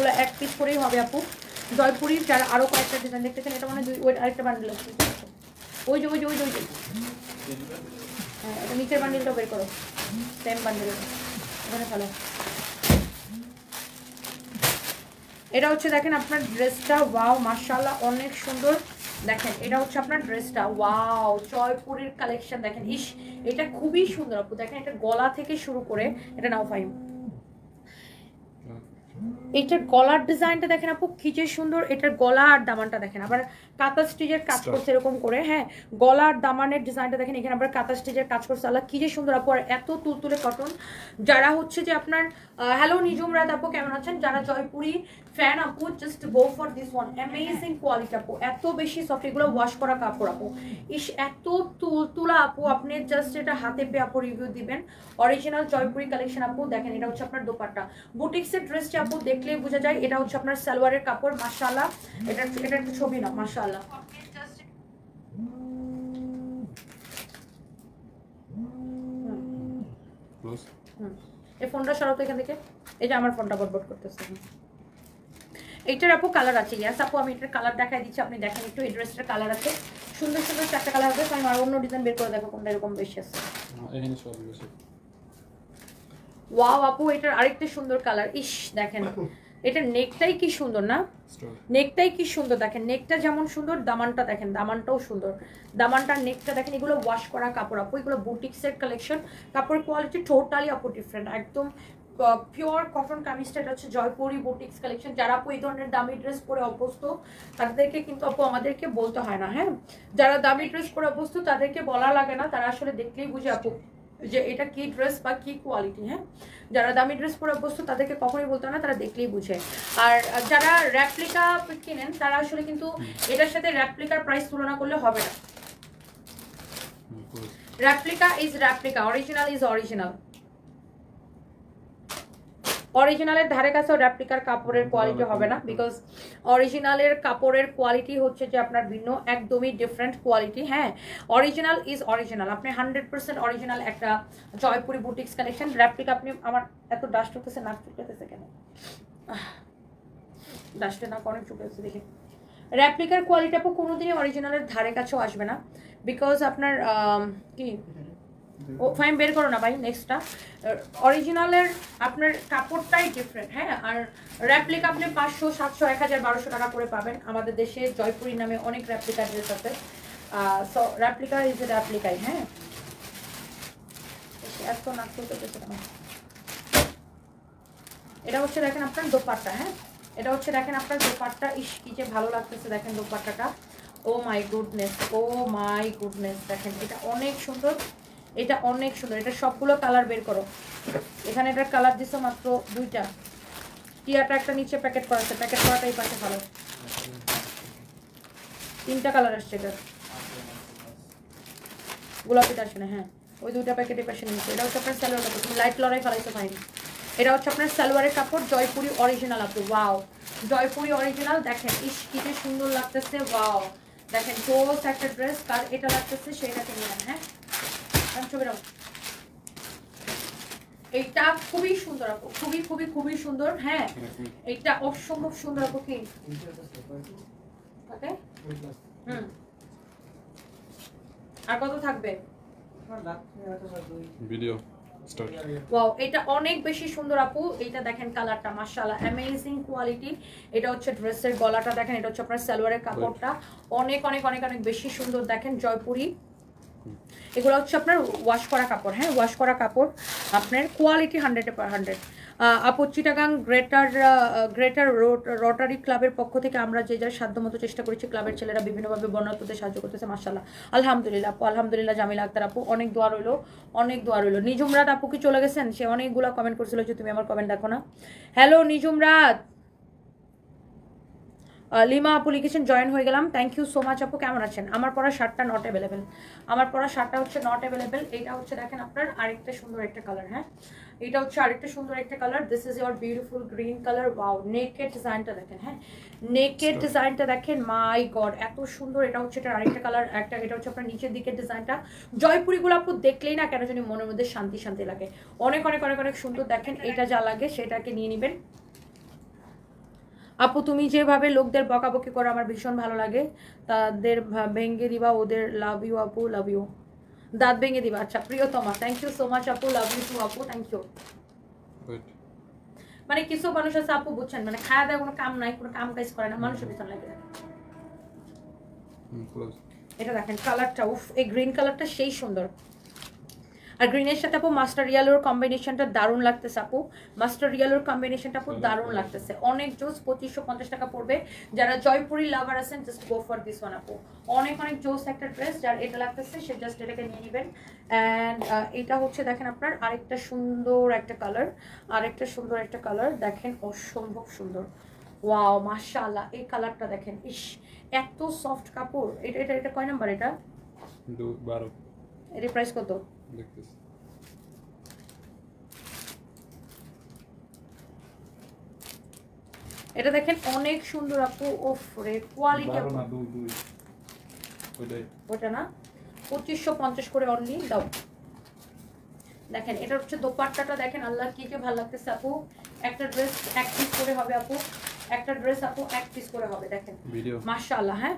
এগুলো এক পিস করেই হবে আপু। জয়পুরির যারা আরো কয়েকটা ডিজাইন দেখতেছেন, এটা মানে ওই আরেকটা বান্ডেল আছে, ওই যে ওই যে ওই যে ওই যে হ্যাঁ, এটা নিচের বান্ডেলটা বের করো, সেম বান্ডেল ওখানে ফেলো। এটা হচ্ছে দেখেন আপনার ড্রেসটা, ওয়াও মাশাআল্লাহ অনেক সুন্দর। দেখেন এটা হচ্ছে আপনার ড্রেসটা, ওয়াও জয়পুরের কালেকশন দেখেন, ইস এটা খুবই সুন্দর আপু। দেখেন এটা গলা থেকে শুরু করে, এটা নাও ফাইম, এটার গলার ডিজাইনটা দেখেন আপু কি যে সুন্দর। এটার গলা আর দামানটা দেখেন, আবার কাঁথা স্টিচের কাজ করছে এরকম করে, হ্যাঁ গলা আর দামানের ডিজাইনটা দেখেন, এখানে আবার কাঁথা স্টিচের কাজ করছে, আল্লাহ কি যে সুন্দর আপু। আর এত তুলতুলে কটন। যারা হচ্ছে যে আপনার হ্যালো নিজুম রাত আপু কেমন আছেন, যারা জয়পুরি ফ্যান আপু just go for this one, amazing quality আপু, এত বেশি সফট, এগুলো ওয়াশ করা কাপড় আপু, ইস এত তুলতুলা আপু। আপনি জাস্ট এটা হাতে পেয়ে আপু রিভিউ দিবেন। অরিজিনাল জয়পুরি কালেকশন আপু। দেখেন এটা হচ্ছে আপনার দোপাট্টা, বুটিক্সের ড্রেসটি আপু দেখলেই বোঝা যায়। এটা হচ্ছে আপনার সালোয়ারের কাপড়, মাশাআল্লাহ। এটা একটা ছবি না, মাশাআল্লাহ। এই ফোনটা সরাও তো এখান থেকে, এই যে আমার ফোনটা বটবট করতেছে। এইটার আপু কালার আছে, ইয়াস আপু আমি এটার কালার দেখাই দিচ্ছি, আপনি দেখেন একটু। এই ড্রেসটার কালার আছে সুন্দর সুন্দর 4টা কালার হবে। আমি আর অন্য ডিজাইন বের করে দেখো কোনটা এরকম বেশি আছে। এখানে সব বেশি। ওয়াও আপু এটার আরেকটা সুন্দর কালার, ইস দেখেন এটার নেকটাই কি সুন্দর না, নেকটাই কি সুন্দর। দেখেন নেকটা যেমন সুন্দর, দামানটা দেখেন, দামানটাও সুন্দর। দামানটার নেকটা দেখেন, এগুলো ওয়াশ করা কাপড় আপু, এগুলো বুটিক্সের কালেকশন। কাপড়ের কোয়ালিটি টোটালি আপু ডিফারেন্ট, একদম পিওর কটন কামিজটা। এটা হচ্ছে জয়পুরি বুটিক্স কালেকশন। যারা আপু এই ধরনের দামি ড্রেস পরে অভ্যস্ত তাদেরকে কিন্তু আপু আমাদেরকে বলতে হয় না, হ্যাঁ যারা দামি ড্রেস পরে অভ্যস্ত তাদেরকে বলা লাগে না, তারা আসলে দেখলেই বুঝে আপু যে এটা কি ড্রেস বা কি কোয়ালিটি। হ্যাঁ যারা দামি ড্রেস পরে অভ্যস্ত তাদেরকে কখনোই বলতে না, তারা দেখলেই বুঝে। আর যারা র্যাপ্লিকা কিনেন তারা আসলে কিন্তু এটার সাথে র্যাপ্লিকার প্রাইস তুলনা করলে হবে না। Replica is replica, original is original. অরিজিনালের ধারে কাছেও র্যাপ্লিকার কাপড়ের কোয়ালিটি হবে না, বিকজ অরিজিনালের কাপড়ের কোয়ালিটি হচ্ছে যে আপনার ভিন্ন, একদমই ডিফারেন্ট কোয়ালিটি। হ্যাঁ অরিজিনাল ইজ অরিজিনাল, আপনি 100% অরিজিনাল একটা জয়পুরি বুটিক্স কালেকশন। র্যাপ্লিকা আপনি, আমার এত ডাস্ট হতেছে, নাক চুলকাতেছে কেন, ডাস্টে নাক অনেক চুলকাতেছে দেখে। র্যাপ্লিকার কোয়ালিটি আপু কোনোদিনই অরিজিনালের ধারে কাছেও আসবে না, বিকজ আপনার কি ও ফাইন বের করো না ভাই। নেক্সটটা অরিজিনালের আপনার কাপড়টাই ডিফারেন্ট, হ্যাঁ আর র্যাপ্লিকা আপনি 500, 700, 1000, 1200 টাকা করে পাবেন। আমাদের দেশে জয়পুরি নামে অনেক র্যাপ্লিকা ড্রেস আছে, সো র্যাপ্লিকা ইজ এ র্যাপ্লিকাই। হ্যাঁ এত নাক চলতেছে না। এটা হচ্ছে দেখেন আপনার দোপাট্টা, হ্যাঁ এটা হচ্ছে দেখেন আপনার দোপাট্টা, ইস কি যে ভালো লাগতেছে দেখেন দোপাট্টাটা, ও my goodness, O my goodness. দেখেন এটা অনেক সুন্দর, এটা অনেক সুন্দর। এটা সবগুলো কালার বের করো, এখানে এটার কালার দিছো মাত্র 2টা, টিয়াটা একটা নিচে প্যাকেট করা আছে, প্যাকেট করাটাই পাশে ভালো। 3টা কালার আসছে এটা, গোলাপিটা আসে না, হ্যাঁ ওই 2টা প্যাকেটের পাশে নিচে। এটা হচ্ছে আপনার সালোয়ার কাপড়, তুমি লাইট লড়াই ফেলাইছো ফাইন। এটা হচ্ছে আপনার সালোয়ারের কাপড়, জয়পুরি অরিজিনাল আপু, ওয়াও জয়পুরি অরিজিনাল। দেখেন ইস কি যে সুন্দর লাগতেছে, ওয়াও দেখেন জোস একটা ড্রেস। কার এটা লাগতেছে সেটাকে নিয়ে নেন। হ্যাঁ ছবি রাখো, এইটা খুবই সুন্দর আপু, খুবই খুবই খুবই সুন্দর। হ্যাঁ এইটা অসম্ভব সুন্দর আপু। কি ওকে আর কত থাকবে ভিডিও স্টার্ট। ওয়াও এটা অনেক বেশি সুন্দর আপু। এইটা দেখেন কালারটা মাশাআল্লাহ অ্যামেজিং কোয়ালিটি। এটা হচ্ছে ড্রেসের গলাটা দেখেন, এটা হচ্ছে আপনার সালোয়ারের কাপড়টা অনেক অনেক অনেক অনেক বেশি সুন্দর। দেখেন জয়পুরি, এগুলো হচ্ছে আপনার ওয়াশ করা কাপড়, হ্যাঁ ওয়াশ করা কাপড়, আপনার কোয়ালিটি 100/100। আপু চিটাগাং গ্রেটার রোটারি ক্লাবের পক্ষ থেকে আমরা যে যার সাধ্যমতো চেষ্টা করেছি, ক্লাবের ছেলেরা বিভিন্নভাবে বর্ণাত্মদের সাহায্য করতেছে, মাশাআল্লাহ আলহামদুলিল্লাহ আপু, আলহামদুলিল্লাহ। জামিলা আক্তার আপু অনেক দোয়া রইলো, অনেক দোয়া রইলো। নিজুমরাত আপু কি চলে গেছেন? সে অনেকগুলো কমেন্ট করছিল যে তুমি আমার কমেন্ট দেখো না। হ্যালো নিজুমরাত, লিমা আপু লিখেছেন জয়েন হয়ে গেলাম, থ্যাংক ইউ সো মাচ আপু। কেমন আছেন? আমার পরা শার্টটা নট অ্যাভেলেবেল, আমার পরা শার্টটা হচ্ছে নট অ্যাভেলেবেল। এটা হচ্ছে দেখেন আপনার আরেকটা সুন্দর একটা কালার, হ্যাঁ এটা হচ্ছে আরেকটা সুন্দর একটা colour. This is your beautiful green colour, wow নেকের ডিজাইনটা দেখেন, হ্যাঁ নেকের ডিজাইনটা দেখেন, মাই গড এত সুন্দর। এটা হচ্ছে এটা আরেকটা কালার, একটা এটা হচ্ছে আপনার নিচের দিকের ডিজাইনটা। জয়পুরিগুলো আপু দেখলেই না কেন জানি মনের মধ্যে শান্তি শান্তি লাগে, অনেক অনেক অনেক অনেক সুন্দর। দেখেন এটা যা লাগে সেটাকে নিয়ে নেবেন। আপু তুমি যেভাবে লোকদের বকাবকি করো আমার ভীষণ ভালো লাগে, তাদের ভেঙে দিবা ওদের, লাভ ইউ আপু, লাভ ইউ, দাঁত ভেঙে দিবা। আচ্ছা প্রিয়তমা, থ্যাংক ইউ সো মাচ আপু, লাভ ইউ টু আপু, থ্যাংক ইউ। মানে কিছু মানুষ আছে আপু বুঝছেন, মানে খাওয়া দাওয়া কোনো কাম নাই, কোনো কাম কাজ করে না, মানুষের পিছন লাগে। এটা দেখেন কালারটা, উফ এই গ্রিন কালারটা সেই সুন্দর। আর গ্রিনের সাথে আপু মাস্টার ইয়েলোর কম্বিনেশনটা দারুণ লাগতেছে আপু, মাস্টার ইয়েলোর কম্বিনেশনটা আপু দারুণ লাগতেছে, অনেক জোস। 2550 টাকা পড়বে। যারা জয়পুরি লাভার আছেন just go for this one আপু, অনেক অনেক জোস একটা ড্রেস। যার এটা লাগতেছে সে জাস্ট এটাকে নিয়ে নেবেন। অ্যান্ড এটা হচ্ছে দেখেন আপনার আরেকটা সুন্দর একটা কালার, আরেকটা সুন্দর একটা কালার দেখেন, অসম্ভব সুন্দর। ওয়াও মাশাআল্লাহ, এই কালারটা দেখেন, ইস এত সফট কাপড়। এটা এটা এটা কয় নাম্বার? এটা 12। এর প্রাইস কত? এটা দেখেন অনেক সুন্দর আপু, ওফ রে কোয়ালিটি আপু। ওটা না 2550 করে অনলি দাও। দেখেন এটা হচ্ছে দোপাট্টাটা দেখেন, আল্লাহ কি যে ভালো লাগতেছে আপু। একটা ড্রেস এক পিস করে হবে আপু, একটা ড্রেস আপু এক পিস করে হবে, দেখেন মাশাআল্লাহ। হ্যাঁ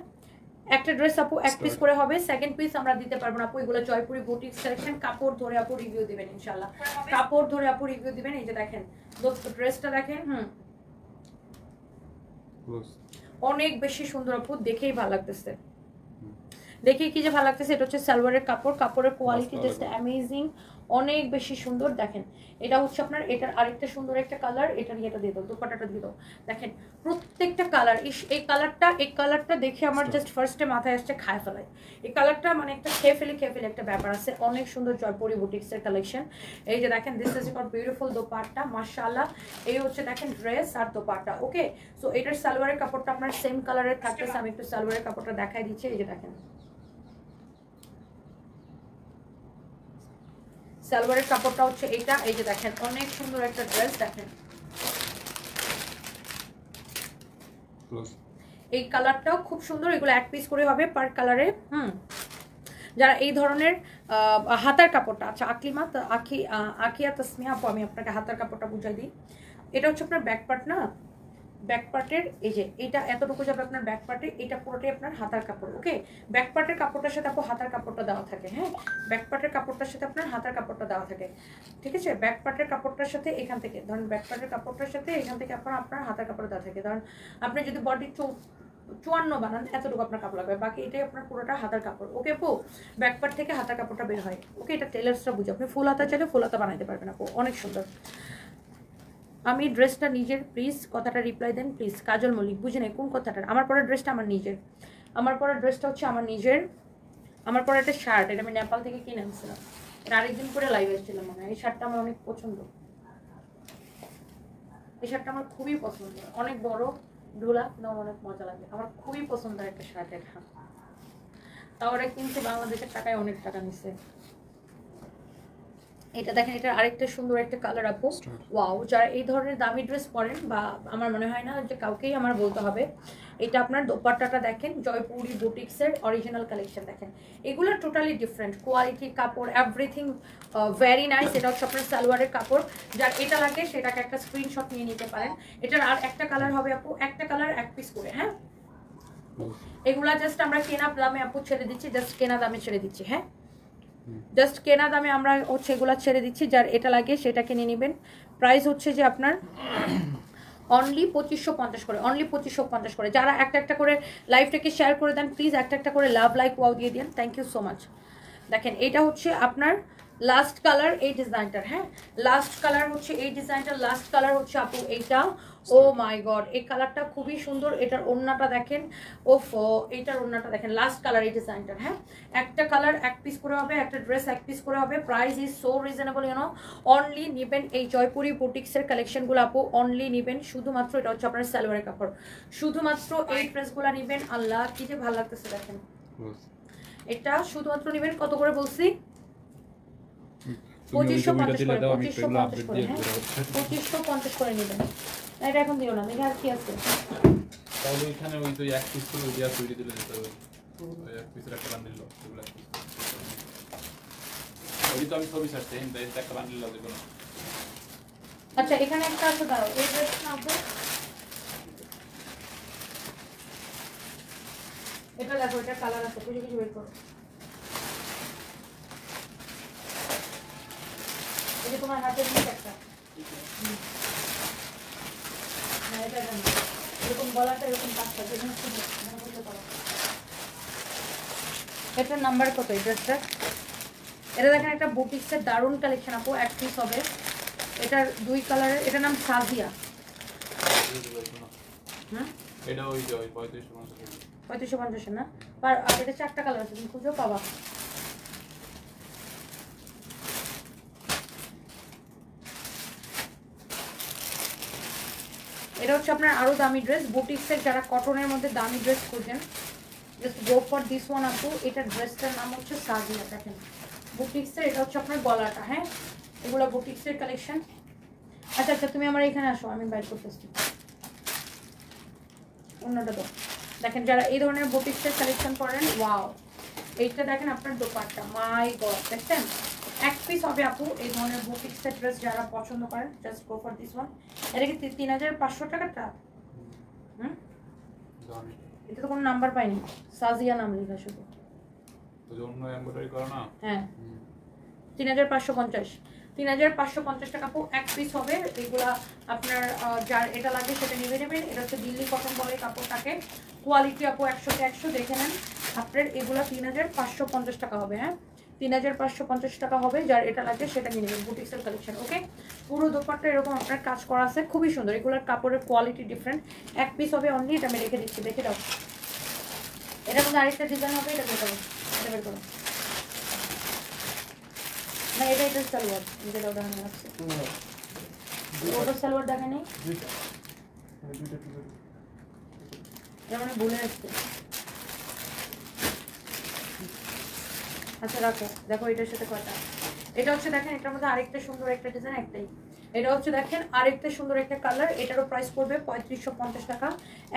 একটা ড্রেস আপু এক পিস করে হবে, সেকেন্ড পিস আমরা দিতে পারবো না আপু। এগুলো জয়পুরি বুটিক সিলেকশন, কাপড় ধরে আপু রিভিউ দিবেন ইনশাআল্লাহ, কাপড় ধরে আপু রিভিউ দিবেন। এই যে দেখেন ড্রেসটা দেখেন, অনেক বেশি সুন্দর আপু, দেখেই ভালো লাগতেছে, দেখেই কি যে ভালো লাগতেছে। এটা হচ্ছে সালোয়ারের কাপড়, কাপড়ের কোয়ালিটি জাস্ট অ্যামেজিং, অনেক বেশি সুন্দর। দেখেন এটা হচ্ছে আপনার, এটার আরেকটা সুন্দর একটা কালার, এটা নিয়ে এটা দিয়ে দাও, দুপাট্টাটা দিয়ে দাও। দেখেন প্রত্যেকটা কালার, এই কালারটা দেখে আমার জাস্ট ফার্স্টে মাথায় আসছে খায় ফেলায়। এই কালারটা মানে একটা খেয়ে ফেলি একটা ব্যাপার আছে। অনেক সুন্দর জয়পুরি বুটিক্সের কালেকশন। এই যে দেখেন this is your beautiful dupatta মাশাআল্লাহ। এই হচ্ছে দেখেন ড্রেস আর দোপাট্টা। ওকে সো এটার সালোয়ারের কাপড়টা আপনার সেম কালারের থাকতেছে। আমি একটু সালোয়ারের কাপড়টা দেখাই দিচ্ছি। এই যে দেখেন সালোয়ারের কাপড়টা হচ্ছে এটা। এই যে দেখেন অনেক সুন্দর একটা ড্রেস। দেখেন এই কালারটাও খুব সুন্দর, এগুলো এক পিস করে হবে পার কালারে। যারা এই ধরনের হাতার কাপড়টা, আচ্ছা আকলিমা আকিয়া তাসমিয়া আপু, আমি আপনাকে হাতার কাপড়টা বুঝাই দিই। এটা হচ্ছে আপনার ব্যাক পার্ট না, ব্যাক পার্টের এই যে এটা এতটুকু যাবে আপনার ব্যাক পার্টে, এটা পুরোটাই আপনার হাতার কাপড়। ওকে ব্যাক পার্টের কাপড়টার সাথে আপু হাতার কাপড়টা দেওয়া থাকে। হ্যাঁ ব্যাক পার্টের কাপড়টার সাথে আপনার হাতার কাপড়টা দেওয়া থাকে, ঠিক আছে। ব্যাক পার্টের কাপড়টার সাথে এখান থেকে ধরুন, ব্যাক পার্টের কাপড়টার সাথে এখান থেকে আপনার হাতার কাপড় দেওয়া থাকে। ধরুন আপনি যদি বডি 54 বানান, এতটুকু আপনার কাপড় লাগবে, বাকি এটাই আপনার পুরোটা হাতার কাপড়। ওকে আপু ব্যাক পার্ট থেকে হাতার কাপড়টা বের হয়। ওকে এটা টেলার্সরা বুঝে, আপনি ফুল হাতা চাইলে ফুল হাতা বানাইতে পারবেন আপু, অনেক সুন্দর। আমি ড্রেসটা নিজের, প্লিজ কথাটা রিপ্লাই দেন প্লিজ। কাজল মল্লিক, বুঝে নেই কোন কথাটা। আমার পরা ড্রেসটা আমার নিজের, আমার পরা ড্রেসটা হচ্ছে আমার নিজের। আমার পরা একটা শার্ট, এটা আমি নেপাল থেকে কিনে আনছিলাম, এটা আরেকদিন করে লাইভ এসেছিলাম মনে হয়। এই শার্টটা আমার অনেক পছন্দ, এই শার্টটা আমার খুবই পছন্দ, অনেক বড় ঢোলা, কিন্তু আমার অনেক মজা লাগে, আমার খুবই পছন্দের একটা শার্ট এটা। তাও ওরা কিন্তু বাংলাদেশের টাকায় অনেক টাকা নিচ্ছে। এটা দেখেন এটার আরেকটা সুন্দর একটা কালার আপু, ওয়াও। যারা এই ধরনের দামি ড্রেস পরেন, বা আমার মনে হয় না যে কাউকেই আমার বলতে হবে, এটা আপনার দোপাট্টাটা দেখেন, জয়পুরি বুটিক্সের অরিজিনাল কালেকশন দেখেন। এগুলো টোটালি ডিফারেন্ট কোয়ালিটি, কাপড় এভরিথিং ভেরি নাইস। এটা হচ্ছে আপনার সালোয়ারের কাপড়। যার এটা লাগে সেটাকে একটা স্ক্রিনশট নিয়ে নিতে পারেন। এটার আর একটা কালার হবে আপু, একটা কালার এক পিস করে। হ্যাঁ এগুলা জাস্ট আমরা কেনা দামে আপু ছেড়ে দিচ্ছি, জাস্ট কেনা দামে ছেড়ে দিচ্ছি। হ্যাঁ জাস্ট কেনা দামে আমরা হচ্ছে এগুলা ছেড়ে দিচ্ছি, যার এটা লাগে সেটা কিনে নেবেন। প্রাইস হচ্ছে যে আপনার অনলি 2550 করে, অনলি 2550 করে। যারা একটা একটা করে লাইভটাকে শেয়ার করে দেন প্লিজ, একটা একটা করে লাভ লাইক ওয়াও দিয়ে দেন, থ্যাংক ইউ সো মাচ। দেখেন এটা হচ্ছে আপনার লাস্ট কালার এই ডিজাইনটার। হ্যাঁ লাস্ট কালার হচ্ছে এই ডিজাইনটার, লাস্ট কালার হচ্ছে আপু এইটা। ও মাই গড এই কালারটা খুবই সুন্দর। এটার ওড়নাটা দেখেন, ওফ এইটার ওড়নাটা দেখেন, লাস্ট কালার এই ডিজাইনটার। হ্যাঁ একটা কালার এক পিস করে হবে, একটা ড্রেস এক পিস করে হবে। Price is so reasonable, you know. Only নেবেন এই জয়পুরি বুটিক্সের কালেকশনগুলো আপু, অনলি নেবেন শুধুমাত্র। এটা হচ্ছে আপনার সালোয়ারের কাপড়, শুধুমাত্র এই ড্রেসগুলো নেবেন। আল্লাহ কি যে ভালো লাগতেছে দেখেন, এটা শুধুমাত্র নেবেন কত করে বলছি, 2550 করে, 2550 করে। হ্যাঁ 2550 করে নেবেন। এটা এখন দিও না, দেখে আর কি আছে। তাহলে এখানে ওই তো এক পিস করে দিয়া তৈরি দিলে যেতে হবে, ওই এক পিসের একটা বান্ডিল দাও, এগুলো এক পিস। ওই তো আমি ছবি ছাড়ছি, এই একটা বান্ডিল দাও দেখো। আচ্ছা এখানে একটা আছে, দাঁড়াও এই ড্রেসটা নাও। এটা দেখো, এটা কালার আছে, কিছু কিছু বের করো। এটা তোমার হাতের নিচে একটা, হ্যাঁ এটা জানো, এরকম গলাটা এরকম কাজটা যেখানে মনে করতে পারো। এটার নাম্বার কত এই ড্রেসটা? এটা দেখেন একটা বুটিক্সের দারুণ কালেকশন আপু, এক পিস হবে। এটার 2 কালারের, এটার নাম সাজিয়া। হুম, এটা ওই যে ওই 3550 3550 না, আর এটা 4টা কালার আছে, তুমি খুঁজেও পাবা। এটা হচ্ছে আপনার আরো দামি ড্রেস, বুটিক্সের যারা কটনের মধ্যে দামি ড্রেস খুঁজেন, just go for this one আপু। এটার ড্রেসটার নাম হচ্ছে সাজিয়া। দেখেন বুটিক্সের, এটা হচ্ছে আপনার গলাটা, হ্যাঁ এগুলো বুটিক্সের কালেকশন। আচ্ছা আচ্ছা, তুমি আমার এখানে আসো, আমি বাইর করতেছি অন্যটা। তো দেখেন যারা এই ধরনের বুটিক্সের কালেকশন করেন, ওয়াও এইটা দেখেন আপনার দোপাট্টা, মাই গড দেখছেন, এক পিস হবে আপু। এই ধরনের বুটিক্সের ড্রেস যারা পছন্দ করেন, just go for this one. এটা কি 3500 টাকাটা? হুম, এটা তো কোনো নাম্বার পাইনি, সাজিয়া নাম লেখা শুধু। ওই অন্য এমব্রয়ডারি করা না? হ্যাঁ 3550, 3550 টাকা আপু, এক পিস হবে। এগুলা আপনার যার এটা লাগে সেটা নিয়ে নেবেন। এটা হচ্ছে দিল্লি কটন বলে কাপড়টাকে, কোয়ালিটি আপু 100 তে 100, দেখে নেন। আপনার এগুলা 3550 টাকা হবে, হ্যাঁ 3550 টাকা হবে। যার এটা লাগে সেটা নিয়ে নেবেন, বুটিক্সের কালেকশন। ওকে, পুরো দোপাট্টা এরকম আপনার কাজ করা আছে, খুবই সুন্দর। এগুলোর কাপড়ের কোয়ালিটি ডিফারেন্ট, এক পিস হবে অনলি। এটা আমি রেখে দিচ্ছি, দেখে দাও। এটার মধ্যে আরেকটা ডিজাইন হবে, এটা বের করো, এটা বের করো না, এটা সালোয়ার, যেটা দেখানো লাগছে ওটা সালোয়ার দেখা নেই, এটা মানে ভুলে আসছে। আচ্ছা রাখো, দেখো এটার সাথে কয়টা। এটা হচ্ছে দেখেন, এটার মধ্যে আরেকটা সুন্দর একটা ডিজাইন, একটাই। এটা হচ্ছে দেখেন আরেকটা সুন্দর একটা কালার, এটারও প্রাইস পড়বে 3550 টাকা,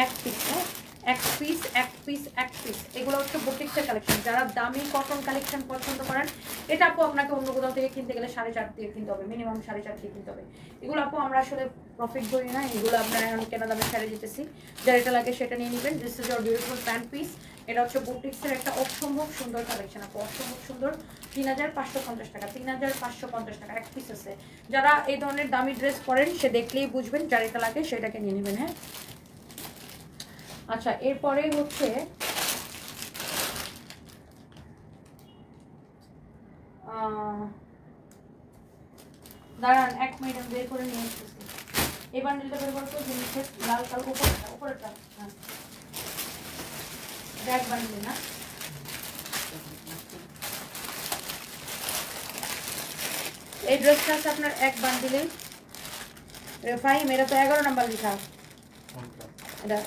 এক পিস। হ্যাঁ এক পিস, এক পিস, এক পিস। এগুলো হচ্ছে বুটিক্সের কালেকশন। যারা দামি কটন কালেকশন পছন্দ করেন, এটা আপু আপনাকে অন্য কোথাও থেকে কিনতে গেলে 4.5 দিয়ে কিনতে হবে, মিনিমাম 4.5 দিয়ে কিনতে হবে। এগুলো আপু আমরা আসলে প্রফিট করি না, এগুলো আপনারা এখন কেনা দামে ছেড়ে দিতেছি। যার এটা লাগে সেটা নিয়ে নেবেন। This is your beautiful pant piece. এটা হচ্ছে বুটিক্সের একটা অসম্ভব সুন্দর কালেকশন আপু, অসম্ভব সুন্দর। 3550 টাকা, 3550 টাকা এক পিস আছে। যারা এই ধরনের দামি ড্রেস পরেন সে দেখলেই বুঝবেন, যার এটা লাগে সেটাকে নিয়ে নেবেন। হ্যাঁ আচ্ছা, এরপরে হচ্ছে দাঁড়ান 1 মিনিট, আমি বের করে নিয়ে আসতেছি। এই বান্ডেলটা বের করতে জিনিসের লাল কাল উপরেরটা, হ্যাঁ ব্যাগ বান্ডেল না, এই ড্রেসটা আছে আপনার এক বান্ডিলে। রেফাই মেরা তো 11 নাম্বার লিখা, এটা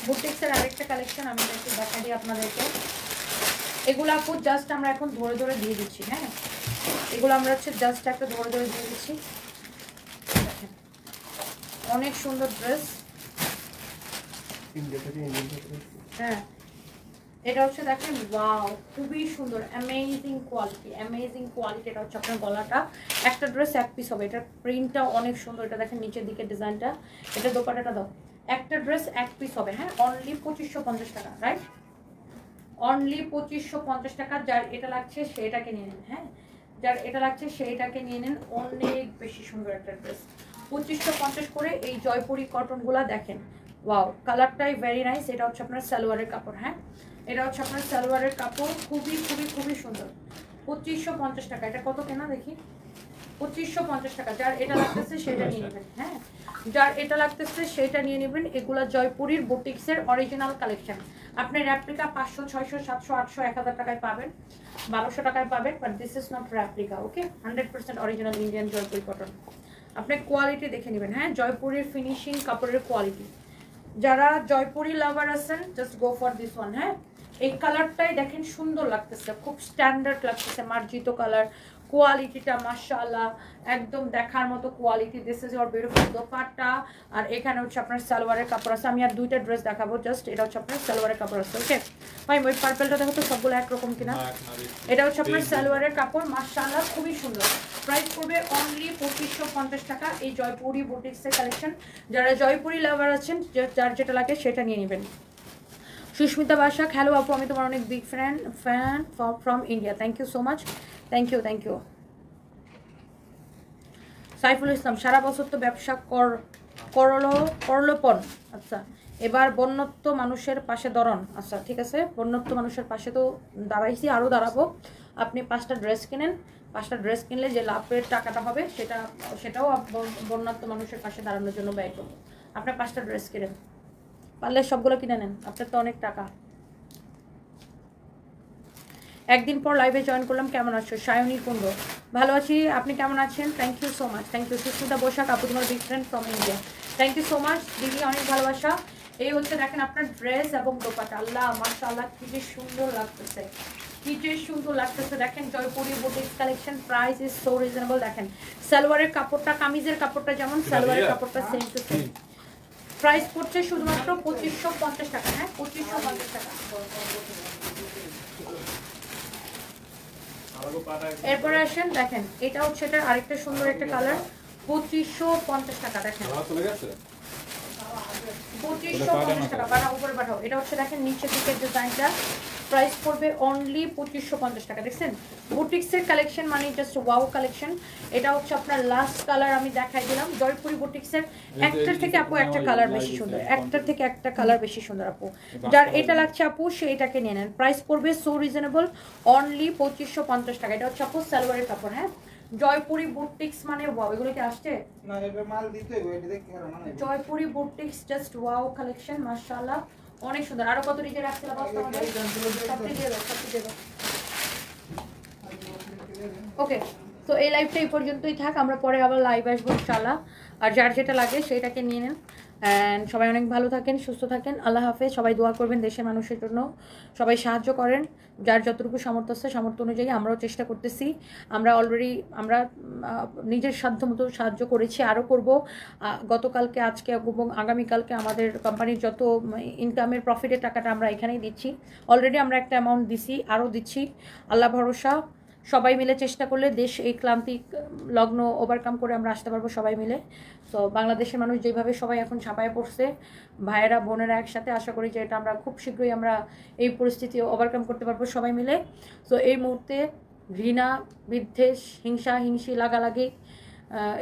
বুটিক্সের আরেকটা কালেকশন আমি একটু দেখা দিই আপনাদেরকে। এগুলো আপু জাস্ট আমরা এখন ধরে ধরে দিয়ে দিচ্ছি। হ্যাঁ এগুলো আমরা হচ্ছে জাস্ট একটা ধরে ধরে দিয়ে দিচ্ছি। অনেক সুন্দর ড্রেস। হ্যাঁ এটা হচ্ছে দেখেন, ওয়াও খুবই সুন্দর, অ্যামেজিং কোয়ালিটি, অ্যামেজিং কোয়ালিটি। এটা হচ্ছে আপনার গলাটা, একটা ড্রেস এক পিস হবে। এটার প্রিন্টটা অনেক সুন্দর, এটা দেখেন নিচের দিকে ডিজাইনটা। এটা দোপাট্টাটা দাও, একটা ড্রেস এক পিস হবে। হ্যাঁ অনলি 2550 টাকা, রাইট? অনলি 2550 টাকা। যার এটা লাগছে সেটাকে নিয়ে নেন। হ্যাঁ যার এটা লাগছে সেইটাকে নিয়ে নেন, অনেক বেশি সুন্দর একটা ড্রেস। 2550 করে। এই জয়পুরি কটনগুলা দেখেন, ওয়াও কালারটাই ভেরি নাইস। এটা হচ্ছে আপনার সালোয়ারের কাপড়। হ্যাঁ এটা হচ্ছে আপনার সালোয়ারের কাপড়, খুবই খুবই খুবই সুন্দর। 2550 টাকা। এটা কত কেনা দেখি? 2550 টাকা। যার এটা লাগতেছে সেটা নিয়ে নেবেন। হ্যাঁ যার এটা লাগতেছে সেটা নিয়ে নেবেন। এগুলা জয়পুরীর বুটিক্সের অরিজিনাল কালেকশন। আপনি রেপ্লিকা 500, 600, 700, 800, 1000 টাকায় পাবেন, 1200 টাকায় পাবেন, but this is not replica. Okay, 100% original Indian Jaipuri cotton. আপনি কোয়ালিটি দেখে নেবেন। হ্যাঁ জয়পুরের ফিনিশিং কাপড়ের কোয়ালিটি। যারা জয়পুরি লাভার আছেন, just go for this one. হ্যাঁ এই কালারটাই দেখেন সুন্দর লাগতেছে, খুব স্ট্যান্ডার্ড লাগতেছে, মার্জিত কালার, কোয়ালিটিটা মাশাআল্লাহ একদম দেখার মতো quality. This is your beautiful dupatta. আর এখানে হচ্ছে আপনার সালোয়ারের কাপড় আছে। আমি আর দুইটা ড্রেস দেখাবো জাস্ট। এটা হচ্ছে আপনার সালোয়ারের কাপড় আছে। ওকে ভাই ওই পার্পলটা দেখো তো সবগুলো একরকম কিনা। এটা হচ্ছে আপনার সালোয়ারের কাপড় মাশাআল্লাহ খুবই সুন্দর। প্রাইস পড়বে অনলি 2550 টাকা। এই জয়পুরি বুটিক্সের কালেকশন, যারা জয়পুরি লাভার আছেন যার যেটা লাগে সেটা নিয়ে নেবেন। সুস্মিতা বাসাক, হ্যালো আপু, আমি তোমার অনেক big fan from India. Thank you so much, thank you. Saiful Islam, সারা বছর তো ব্যবসা করলোপন। আচ্ছা, এবার বন্যত্ব মানুষের পাশে দাঁড়ান। আচ্ছা ঠিক আছে, বন্যত্ব মানুষের পাশে তো দাঁড়াইছি, আরও দাঁড়াবো। আপনি 5টা ড্রেস কিনেন, 5টা ড্রেস কিনলে যে লাভের টাকাটা হবে সেটাও বন্যত্ব মানুষের পাশে দাঁড়ানোর জন্য ব্যয় করবো। আপনার 5টা ড্রেস কিনেন, পারলে সবগুলো কিনে নেন, আপনার তো অনেক টাকা। একদিন পর লাইভে জয়েন করলাম, কেমন আছো? সায়নী কুন্ড, ভালো আছি, আপনি কেমন আছেন? Thank you so much, thank you. Susmita Basak, আপু তোমার big friend from India. Thank you so much দিদি, অনেক ভালোবাসা। এই হচ্ছে দেখেন আপনার ড্রেস এবং দোপাট্টা, আল্লাহ মাশাআল্লাহ কি যে সুন্দর লাগতেছে, কি যে সুন্দর লাগতেছে। দেখেন Jaipuri boutiques collection, price is so reasonable. দেখেন সালোয়ারের কাপড়টা, কামিজের কাপড়টা যেমন, সালোয়ারের কাপড়টা সেম টু সেম। প্রাইস পড়ছে শুধুমাত্র 2550 টাকা। হ্যাঁ 2550 টাকা। এরপরে আসেন দেখেন, এটা হচ্ছে এটা আরেকটা সুন্দর একটা কালার, 2550 টাকা। দেখেন 2550 টাকা, পাঠাও উপরে পাঠাও। এটা হচ্ছে দেখেন নিচের দিকের ডিজাইনটা, প্রাইস পড়বে অনলি 2550 টাকা। দেখছেন বুটিক্সের কালেকশন মানে জাস্ট ওয়াও কালেকশন। এটা হচ্ছে আপনার লাস্ট কালার আমি দেখাই দিলাম জয়পুরি বুটিক্সের। একটার থেকে আপু একটা কালার বেশি সুন্দর, একটার থেকে একটা কালার বেশি সুন্দর। আপু যার এটা লাগছে আপু সে এটাকে নিয়ে নেন। প্রাইস পড়বে সো রিজনেবল, অনলি 2550 টাকা। এটা হচ্ছে আপু সালোয়ারের কাপড়। হ্যাঁ জয়পুরি বুটিক্স মানে ওয়াও। এগুলো কি আসছে না? এটা মাল দিতে হবে, এটা দেখে আর মানে Jaipuri boutiques just wow collection মাশাআল্লাহ অনেক সুন্দর। আরো কত ডিজাইন আসছে না বাবা আমাদের সবটি দিয়ে দাও, সবটি দিয়ে দাও। ওকে তো এই লাইভটা এই পর্যন্তই থাক, আমরা পরে আবার লাইভ আসবো ইনশাআল্লাহ। আর যার যেটা লাগে সেটাকে নিয়ে নেন। অ্যান্ড সবাই অনেক ভালো থাকেন, সুস্থ থাকেন, আল্লাহ হাফেজ। সবাই দোয়া করবেন দেশের মানুষের জন্য, সবাই সাহায্য করেন যার যতটুকু সামর্থ্য আছে, সামর্থ্য অনুযায়ী আমরাও চেষ্টা করতেছি। আমরা অলরেডি নিজের সাধ্য মতো সাহায্য করেছি, আরও করব। গতকালকে, আজকে এবং আগামীকালকে আমাদের কোম্পানির যত ইনকামের প্রফিটের টাকাটা আমরা এখানেই দিচ্ছি। অলরেডি আমরা একটা অ্যামাউন্ট দিছি, আরও দিচ্ছি। আল্লাহ ভরসা, সবাই মিলে চেষ্টা করলে দেশ এই ক্লান্তি লগ্ন ওভারকাম করে আমরা আসতে পারবো সবাই মিলে। তো বাংলাদেশের মানুষ যেভাবে সবাই এখন ছাপায় পড়ছে, ভাইয়েরা বোনেরা একসাথে, আশা করি যে এটা আমরা খুব শীঘ্রই আমরা এই পরিস্থিতি ওভারকাম করতে পারবো সবাই মিলে। তো এই মুহূর্তে ঘৃণা, বিদ্বেষ, হিংসা হিংসি, লাগালাগি,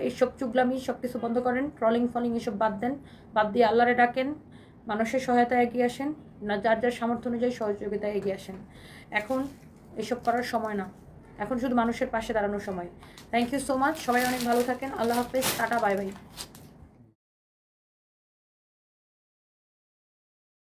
এইসব চুগলামি সব কিছু বন্ধ করেন। ট্রলিং ফলিং এসব বাদ দেন, বাদ দিয়ে আল্লাহরে ডাকেন, মানুষের সহায়তায় এগিয়ে আসেন, না যার যার সামর্থ্য অনুযায়ী সহযোগিতায় এগিয়ে আসেন। এখন এসব করার সময় না, এখন শুধু মানুষের পাশে দাঁড়ানোর সময়। থ্যাংক ইউ সো মাচ, সবাই অনেক ভালো থাকেন, আল্লাহ হাফেজ, টাটা, বাই বাই।